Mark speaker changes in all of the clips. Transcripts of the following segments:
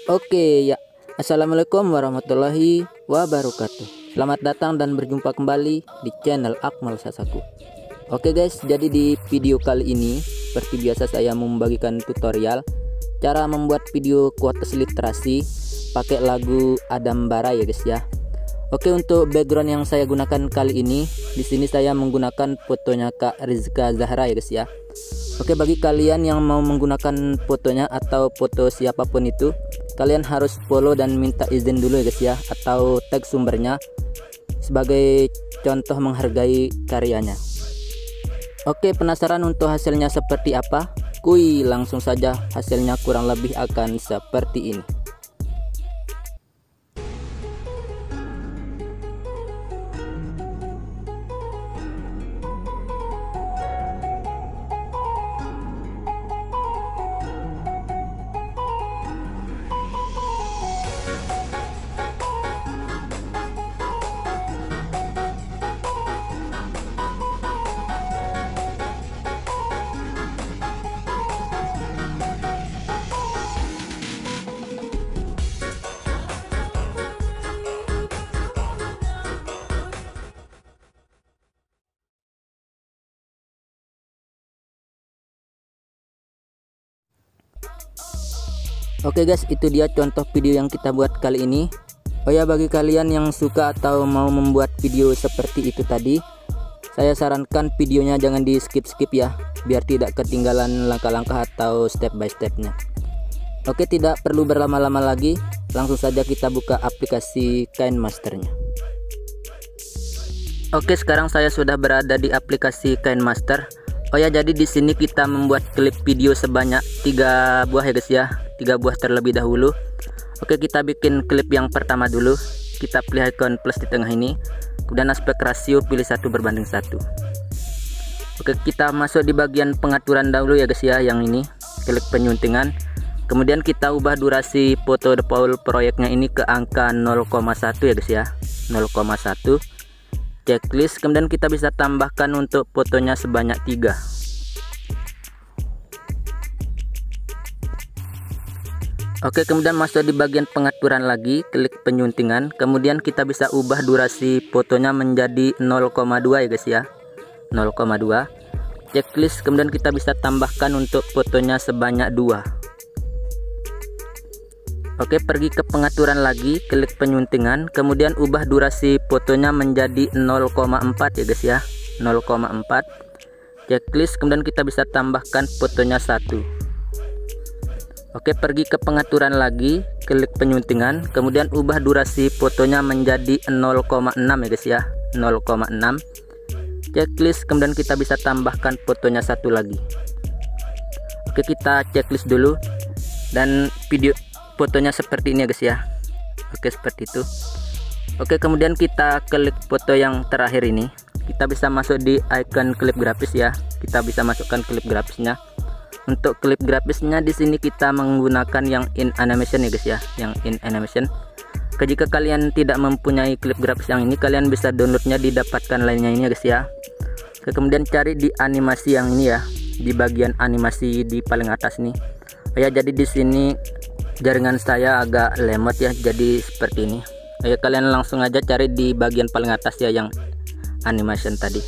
Speaker 1: Oke ya, Assalamualaikum warahmatullahi wabarakatuh. Selamat datang dan berjumpa kembali di channel Akmal Sasaku. Oke guys, jadi di video kali ini seperti biasa saya membagikan tutorial cara membuat video kuotas literasi pakai lagu Adam Bara ya guys ya. Oke, untuk background yang saya gunakan kali ini, di sini saya menggunakan fotonya Kak Rizka Zahra ya guys ya. Oke, bagi kalian yang mau menggunakan fotonya atau foto siapapun itu, kalian harus follow dan minta izin dulu ya guys ya, atau tag sumbernya sebagai contoh menghargai karyanya. Oke, penasaran untuk hasilnya seperti apa? Kuy, langsung saja, hasilnya kurang lebih akan seperti ini. Oke guys, itu dia contoh video yang kita buat kali ini. Oh ya, bagi kalian yang suka atau mau membuat video seperti itu tadi, saya sarankan videonya jangan di skip-skip ya, biar tidak ketinggalan langkah-langkah atau step by stepnya. Oke, tidak perlu berlama-lama lagi, langsung saja kita buka aplikasi KineMasternya. Oke, sekarang saya sudah berada di aplikasi KineMaster. Oh ya, jadi di sini kita membuat klip video sebanyak 3 buah ya guys ya, 3 buah terlebih dahulu. Oke, kita bikin klip yang pertama dulu. Kita pilih icon plus di tengah ini, kemudian aspek rasio pilih 1:1. Oke, kita masuk di bagian pengaturan dahulu ya guys ya, yang ini klik penyuntingan, kemudian kita ubah durasi foto default proyeknya ini ke angka 0,1 ya guys ya, 0,1. Checklist, kemudian kita bisa tambahkan untuk fotonya sebanyak 3. Oke, kemudian masuk di bagian pengaturan lagi, klik penyuntingan, kemudian kita bisa ubah durasi fotonya menjadi 0,2 ya guys ya, 0,2. Checklist, kemudian kita bisa tambahkan untuk fotonya sebanyak 2. Oke, pergi ke pengaturan lagi, klik penyuntingan, kemudian ubah durasi fotonya menjadi 0,4 ya guys ya, 0,4. Checklist, kemudian kita bisa tambahkan fotonya 1. Oke, pergi ke pengaturan lagi, klik penyuntingan, kemudian ubah durasi fotonya menjadi 0,6 ya guys ya, 0,6. Checklist, kemudian kita bisa tambahkan fotonya 1 lagi. Oke, kita checklist dulu, dan video fotonya seperti ini ya guys ya. Oke, seperti itu. Oke, kemudian kita klik foto yang terakhir ini, kita bisa masuk di icon klip grafis ya, kita bisa masukkan klip grafisnya. Untuk klip grafisnya di sini kita menggunakan yang in animation ya guys ya, yang in animation. Jika kalian tidak mempunyai klip grafis yang ini, kalian bisa downloadnya, didapatkan lainnya ini ya guys ya. Oke, kemudian cari di animasi yang ini ya, di bagian animasi di paling atas nih. Oh ya, jadi di sini jaringan saya agak lemot ya, jadi seperti ini. Ayo, kalian langsung aja cari di bagian paling atas ya, yang animation tadi.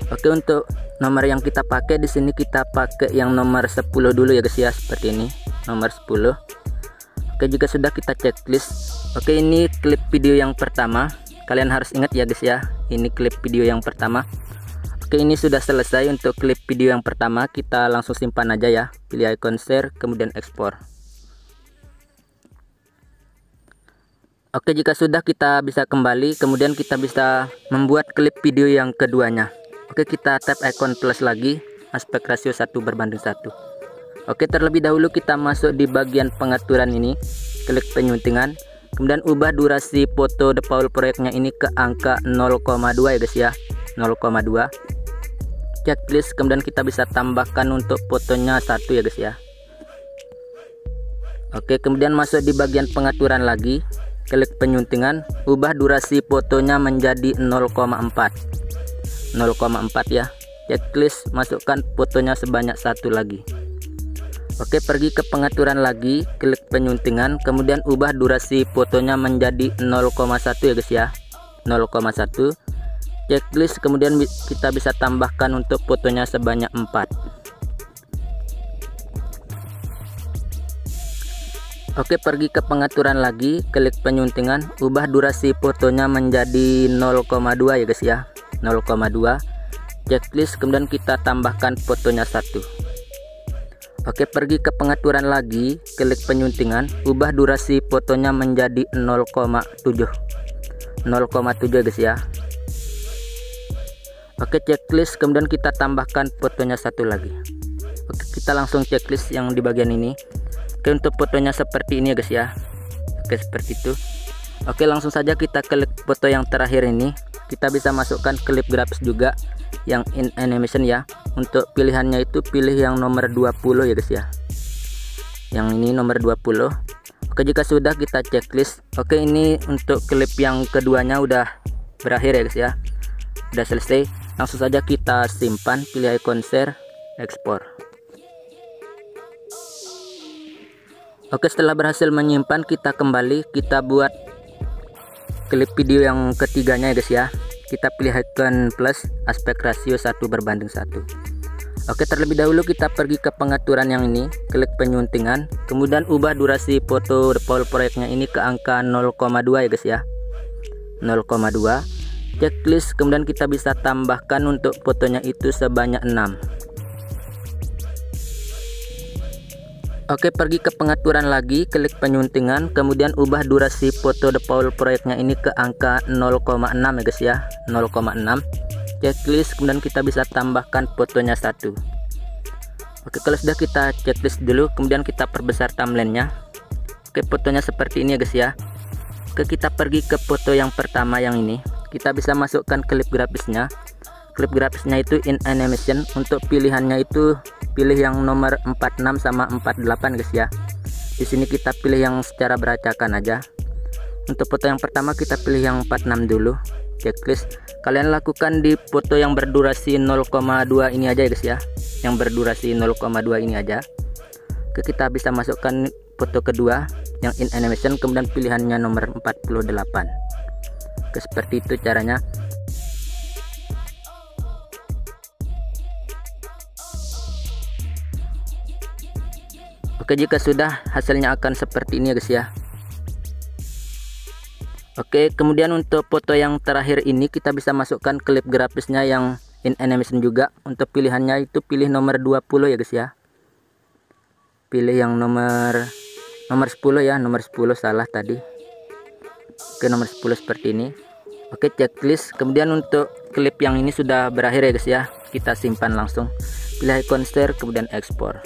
Speaker 1: Oke, untuk nomor yang kita pakai di sini kita pakai yang nomor 10 dulu ya guys ya, seperti ini, nomor 10. Oke, jika sudah kita checklist. Oke, ini klip video yang pertama. Kalian harus ingat ya guys ya, ini klip video yang pertama. Oke, ini sudah selesai untuk klip video yang pertama. Kita langsung simpan aja ya, pilih icon share, kemudian ekspor. Oke, jika sudah kita bisa kembali, kemudian kita bisa membuat klip video yang keduanya. Oke, kita tap icon plus lagi, aspek rasio 1:1. Oke, terlebih dahulu kita masuk di bagian pengaturan ini, klik penyuntingan, kemudian ubah durasi foto default proyeknya ini ke angka 0,2 ya guys ya, 0,2. Checklist, kemudian kita bisa tambahkan untuk fotonya 1 ya guys ya. Oke, kemudian masuk di bagian pengaturan lagi, klik penyuntingan, ubah durasi fotonya menjadi 0,4 ya. Checklist, masukkan fotonya sebanyak 1 lagi. Oke, pergi ke pengaturan lagi, klik penyuntingan, kemudian ubah durasi fotonya menjadi 0,1 ya guys ya, 0,1. Checklist, kemudian kita bisa tambahkan untuk fotonya sebanyak 4. Oke, pergi ke pengaturan lagi, klik penyuntingan, ubah durasi fotonya menjadi 0,2 ya guys ya, 0,2. Checklist, kemudian kita tambahkan fotonya 1. Oke, pergi ke pengaturan lagi, klik penyuntingan, ubah durasi fotonya menjadi 0,7 guys ya. Oke, checklist, kemudian kita tambahkan fotonya 1 lagi. Oke, kita langsung checklist yang di bagian ini. Oke, untuk fotonya seperti ini ya guys ya. Oke, seperti itu. Oke, langsung saja kita klik foto yang terakhir ini. Kita bisa masukkan klip grafis juga yang in animation ya. Untuk pilihannya itu pilih yang nomor 20 ya guys ya, yang ini nomor 20. Oke, jika sudah kita checklist. Oke, ini untuk klip yang keduanya udah berakhir ya guys ya, udah selesai. Langsung saja kita simpan, pilih icon share, ekspor. Oke, setelah berhasil menyimpan, kita kembali, kita buat klip video yang ketiganya ya guys ya. Kita pilih icon plus, aspek rasio 1:1. Oke, terlebih dahulu kita pergi ke pengaturan yang ini, klik penyuntingan, kemudian ubah durasi foto default proyeknya ini ke angka 0,2 ya guys ya, 0,2. Checklist, kemudian kita bisa tambahkan untuk fotonya itu sebanyak 6. Oke, pergi ke pengaturan lagi, klik penyuntingan, kemudian ubah durasi foto default proyeknya ini ke angka 0,6 ya guys ya, 0,6. Checklist, kemudian kita bisa tambahkan fotonya 1. Oke, kalau sudah kita checklist dulu, kemudian kita perbesar timelinenya. Oke, fotonya seperti ini ya guys ya. Oke, kita pergi ke foto yang pertama yang ini. Kita bisa masukkan klip grafisnya. Klip grafisnya itu in animation. Untuk pilihannya itu pilih yang nomor 46 sama 48 guys ya. Di sini kita pilih yang secara beracakan aja. Untuk foto yang pertama kita pilih yang 46 dulu. Checklist, kalian lakukan di foto yang berdurasi 0,2 ini aja ya guys ya, yang berdurasi 0,2 ini aja. Oke, kita bisa masukkan foto kedua yang in animation, kemudian pilihannya nomor 48. Oke, seperti itu caranya. Oke, jika sudah, hasilnya akan seperti ini ya guys ya. Oke, kemudian untuk foto yang terakhir ini kita bisa masukkan klip grafisnya yang in animation juga. Untuk pilihannya itu pilih nomor 20 ya guys ya. Pilih yang nomor 10 ya, nomor 10 salah tadi. Oke, nomor 10 seperti ini. Oke, checklist. Kemudian untuk klip yang ini sudah berakhir ya guys ya. Kita simpan langsung. Pilih icon share, kemudian ekspor.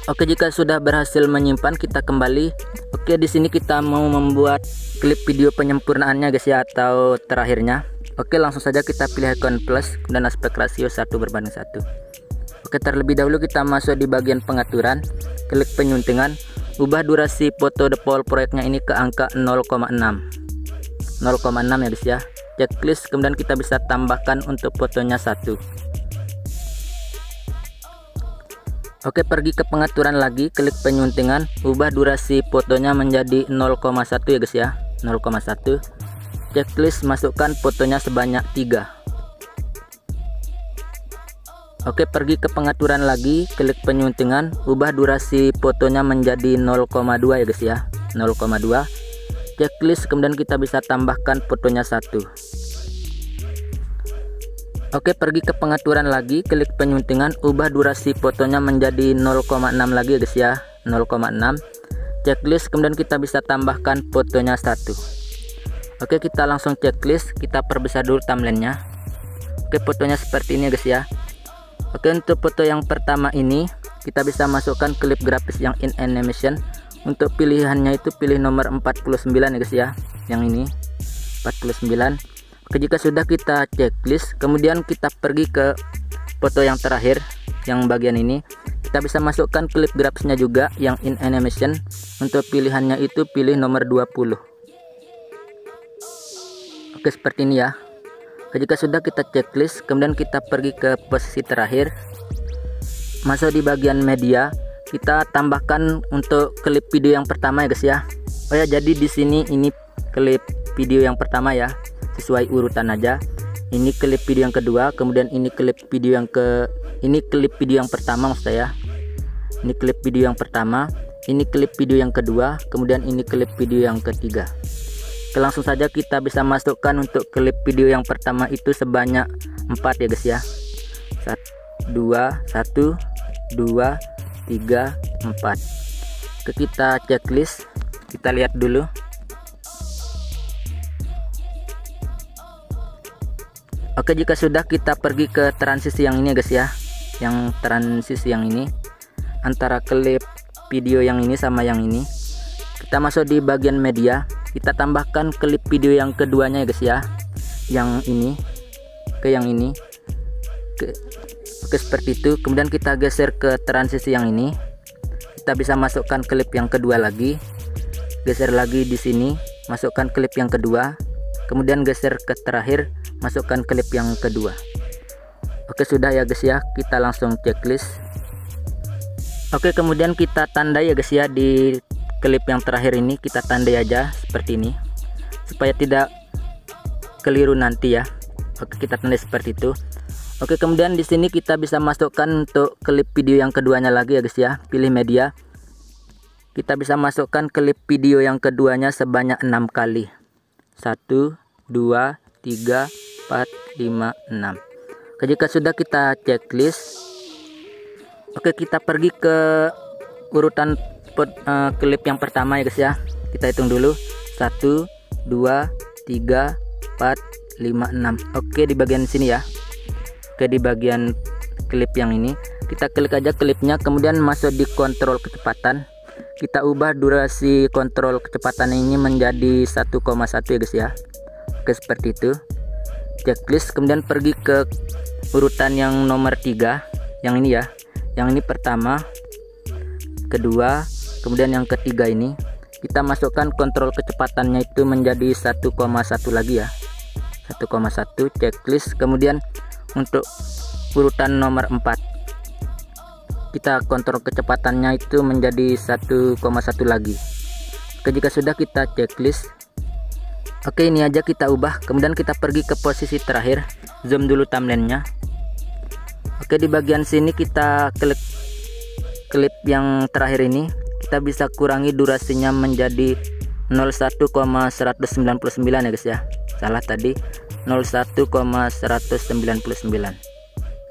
Speaker 1: Oke, jika sudah berhasil menyimpan, kita kembali. Oke, di sini kita mau membuat klip video penyempurnaannya guys ya, atau terakhirnya. Oke, langsung saja kita pilih icon plus dan aspek rasio 1:1. Oke, terlebih dahulu kita masuk di bagian pengaturan, klik penyuntingan, ubah durasi foto default proyeknya ini ke angka 0,6 ya guys ya. Checklist, kemudian kita bisa tambahkan untuk fotonya 1. Oke, pergi ke pengaturan lagi, klik penyuntingan, ubah durasi fotonya menjadi 0,1 ya guys ya, 0,1. Checklist, masukkan fotonya sebanyak 3. Oke, pergi ke pengaturan lagi, klik penyuntingan, ubah durasi fotonya menjadi 0,2 ya guys ya, 0,2. Checklist, kemudian kita bisa tambahkan fotonya 1. Oke, pergi ke pengaturan lagi, klik penyuntingan, ubah durasi fotonya menjadi 0,6 lagi ya guys ya, 0,6. Checklist, kemudian kita bisa tambahkan fotonya 1. Oke, kita langsung checklist, kita perbesar dulu timelinenya. Oke, fotonya seperti ini ya guys ya. Oke, untuk foto yang pertama ini kita bisa masukkan klip grafis yang in animation. Untuk pilihannya itu pilih nomor 49 ya guys ya, yang ini 49. Oke, jika sudah kita checklist, kemudian kita pergi ke foto yang terakhir yang bagian ini. Kita bisa masukkan klip grafisnya juga yang in animation. Untuk pilihannya itu pilih nomor 20. Oke, seperti ini ya. Jika sudah, kita checklist, kemudian kita pergi ke posisi terakhir, masuk di bagian media, kita tambahkan untuk klip video yang pertama ya guys ya. Oh ya, jadi di sini ini klip video yang pertama ya, sesuai urutan aja. Ini klip video yang kedua, kemudian ini klip video yang klip video yang pertama maksud saya. Ini klip video yang pertama, ini klip video yang kedua, kemudian ini klip video yang ketiga. Oke, langsung saja kita bisa masukkan untuk klip video yang pertama itu sebanyak 4 ya guys ya. 1 2 3 4. Oke, kita checklist, kita lihat dulu. Oke, jika sudah, kita pergi ke transisi yang ini ya guys ya. Yang transisi yang ini antara klip video yang ini sama yang ini. Kita masuk di bagian media, kita tambahkan klip video yang keduanya ya guys ya, yang ini ke yang ini. Oke, seperti itu. Kemudian kita geser ke transisi yang ini, kita bisa masukkan klip yang kedua lagi, geser lagi di sini, masukkan klip yang kedua, kemudian geser ke terakhir, masukkan klip yang kedua. Oke, sudah ya guys ya, kita langsung checklist. Oke, kemudian kita tandai ya guys ya, di klip yang terakhir ini kita tandai aja seperti ini supaya tidak keliru nanti ya. Oke, kita tandai seperti itu. Oke, kemudian di sini kita bisa masukkan untuk klip video yang keduanya lagi ya guys ya. Pilih media, kita bisa masukkan klip video yang keduanya sebanyak 6 kali. 1 2 3 4 5 6. Oke, jika sudah, kita checklist. Oke, kita pergi ke urutan klip yang pertama ya guys ya. Kita hitung dulu 1 2 3 4 5 6. Oke, di bagian sini ya. Oke, di bagian klip yang ini kita klik aja klipnya, kemudian masuk di kontrol kecepatan, kita ubah durasi kontrol kecepatan ini menjadi 1,1 ya guys ya. Oke, seperti itu. Checklist, kemudian pergi ke urutan yang nomor 3 yang ini ya. Yang ini pertama, kedua, kemudian yang ketiga ini kita masukkan kontrol kecepatannya itu menjadi 1,1 lagi ya, 1,1. Checklist, kemudian untuk urutan nomor 4 kita kontrol kecepatannya itu menjadi 1,1 lagi. Oke, jika sudah, kita checklist. Oke, ini aja kita ubah, kemudian kita pergi ke posisi terakhir, zoom dulu timelinenya. Oke, di bagian sini kita klik klip yang terakhir ini, kita bisa kurangi durasinya menjadi 01,199 ya guys ya. Salah tadi, 01,199.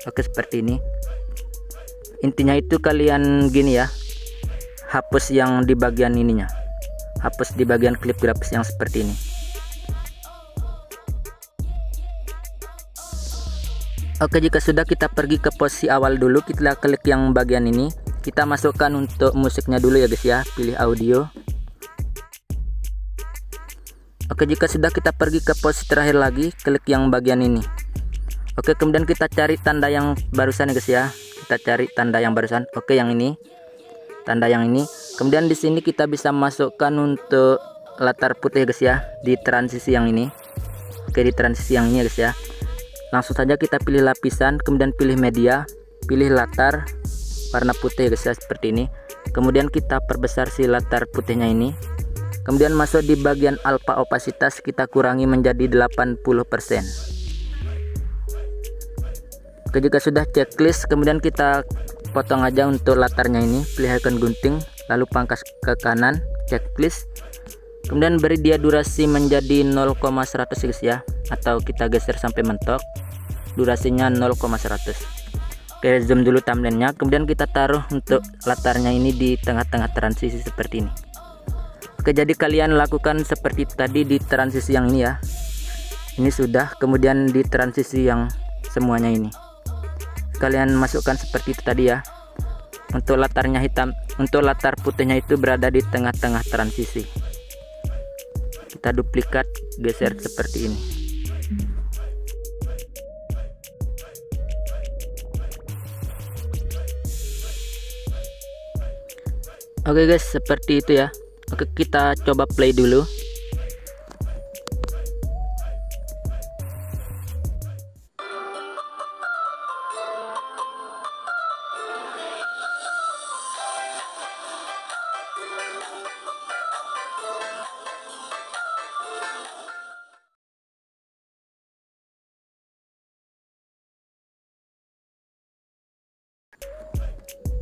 Speaker 1: Oke, seperti ini. Intinya itu kalian gini ya, hapus yang di bagian ininya, hapus di bagian klip grafis yang seperti ini. Oke, jika sudah, kita pergi ke posisi awal dulu, kita klik yang bagian ini, kita masukkan untuk musiknya dulu ya guys ya, pilih audio. Oke, jika sudah, kita pergi ke posisi terakhir lagi, klik yang bagian ini. Oke, kemudian kita cari tanda yang barusan ya guys ya, kita cari tanda yang barusan. Oke, yang ini, tanda yang ini. Kemudian di sini kita bisa masukkan untuk latar putih guys ya, di transisi yang ini. Oke, di transisi yang ini ya guys ya. Langsung saja kita pilih lapisan, kemudian pilih media, pilih latar warna putih guys ya, seperti ini. Kemudian kita perbesar si latar putihnya ini, kemudian masuk di bagian alpha opasitas, kita kurangi menjadi 80%. Oke, jika sudah, checklist, kemudian kita potong aja untuk latarnya ini, pilih icon gunting, lalu pangkas ke kanan, checklist, kemudian beri dia durasi menjadi 0,100 guys ya, atau kita geser sampai mentok, durasinya 0,100. Oke, zoom dulu timelinenya, kemudian kita taruh untuk latarnya ini di tengah-tengah transisi seperti ini. Oke, jadi kalian lakukan seperti tadi di transisi yang ini ya. Ini sudah, kemudian di transisi yang semuanya ini kalian masukkan seperti itu tadi ya. Untuk latarnya hitam, untuk latar putihnya itu berada di tengah-tengah transisi. Kita duplikat, geser seperti ini. Oke guys, seperti itu ya. Oke, kita coba play dulu.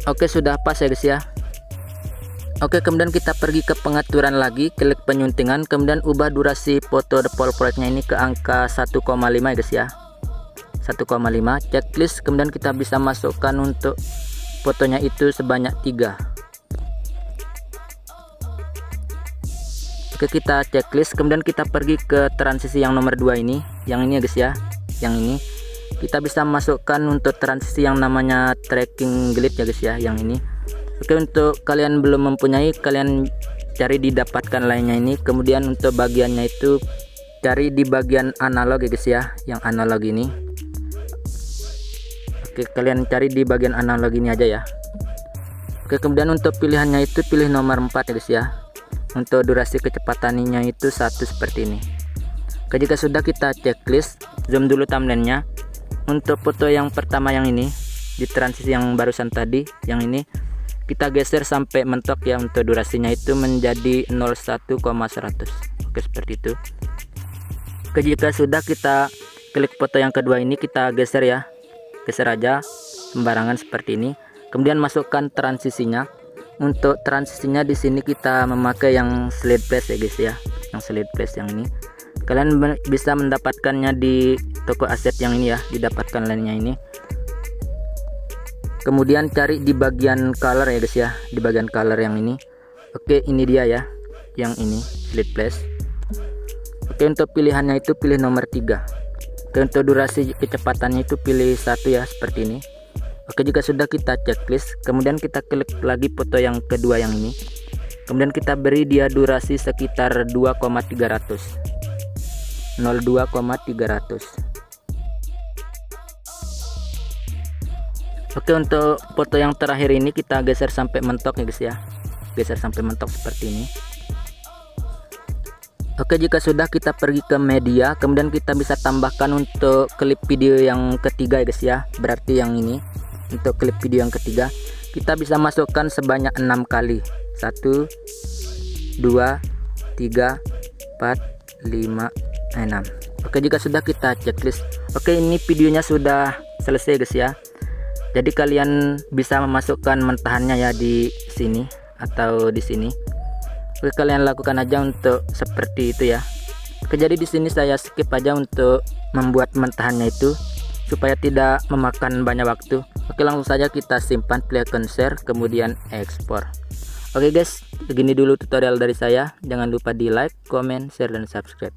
Speaker 1: Oke, sudah pas ya guys ya. Oke, kemudian kita pergi ke pengaturan lagi, klik penyuntingan, kemudian ubah durasi foto default proyeknya ini ke angka 1,5 ya guys ya. 1,5 checklist, kemudian kita bisa masukkan untuk fotonya itu sebanyak 3. Oke, kita checklist, kemudian kita pergi ke transisi yang nomor 2 ini, yang ini ya guys ya. Yang ini kita bisa masukkan untuk transisi yang namanya tracking grid ya guys ya, yang ini. Oke, untuk kalian belum mempunyai, kalian cari di dapatkan lainnya ini. Kemudian untuk bagiannya itu cari di bagian analog ya guys ya, yang analog ini. Oke, kalian cari di bagian analog ini aja ya. Oke, kemudian untuk pilihannya itu pilih nomor 4 ya guys ya. Untuk durasi kecepatannya itu 1 seperti ini. Oke, jika sudah, kita checklist, zoom dulu thumbnailnya. Untuk foto yang pertama yang ini, di transisi yang barusan tadi, yang ini kita geser sampai mentok ya, untuk durasinya itu menjadi 01,100. Oke, seperti itu. Oke, jika sudah, kita klik foto yang kedua ini, kita geser ya, geser aja sembarangan seperti ini. Kemudian masukkan transisinya. Untuk transisinya di sini kita memakai yang slide place ya guys ya, yang slide place yang ini. Kalian bisa mendapatkannya di toko aset yang ini ya, didapatkan lainnya ini. Kemudian cari di bagian color ya guys ya, di bagian color yang ini. Oke, ini dia ya, yang ini slide place. Oke, untuk pilihannya itu pilih nomor 3. Oke, untuk durasi kecepatannya itu pilih 1 ya, seperti ini. Oke, jika sudah, kita checklist, kemudian kita klik lagi foto yang kedua yang ini. Kemudian kita beri dia durasi sekitar 2,300. 02,300. Oke, untuk foto yang terakhir ini kita geser sampai mentok ya guys ya, geser sampai mentok seperti ini. Oke, jika sudah, kita pergi ke media, kemudian kita bisa tambahkan untuk klip video yang ketiga ya guys ya, berarti yang ini. Untuk klip video yang ketiga kita bisa masukkan sebanyak 6 kali. 1 2 3 4 5 6. Oke, jika sudah, kita checklist. Oke, ini videonya sudah selesai guys ya. Jadi kalian bisa memasukkan mentahannya ya di sini atau di sini. Oke, kalian lakukan aja untuk seperti itu ya. Oke, jadi di sini saya skip aja untuk membuat mentahannya itu supaya tidak memakan banyak waktu. Oke, langsung saja kita simpan, play akun, share, kemudian ekspor. Oke guys, begini dulu tutorial dari saya. Jangan lupa di like, comment, share, dan subscribe.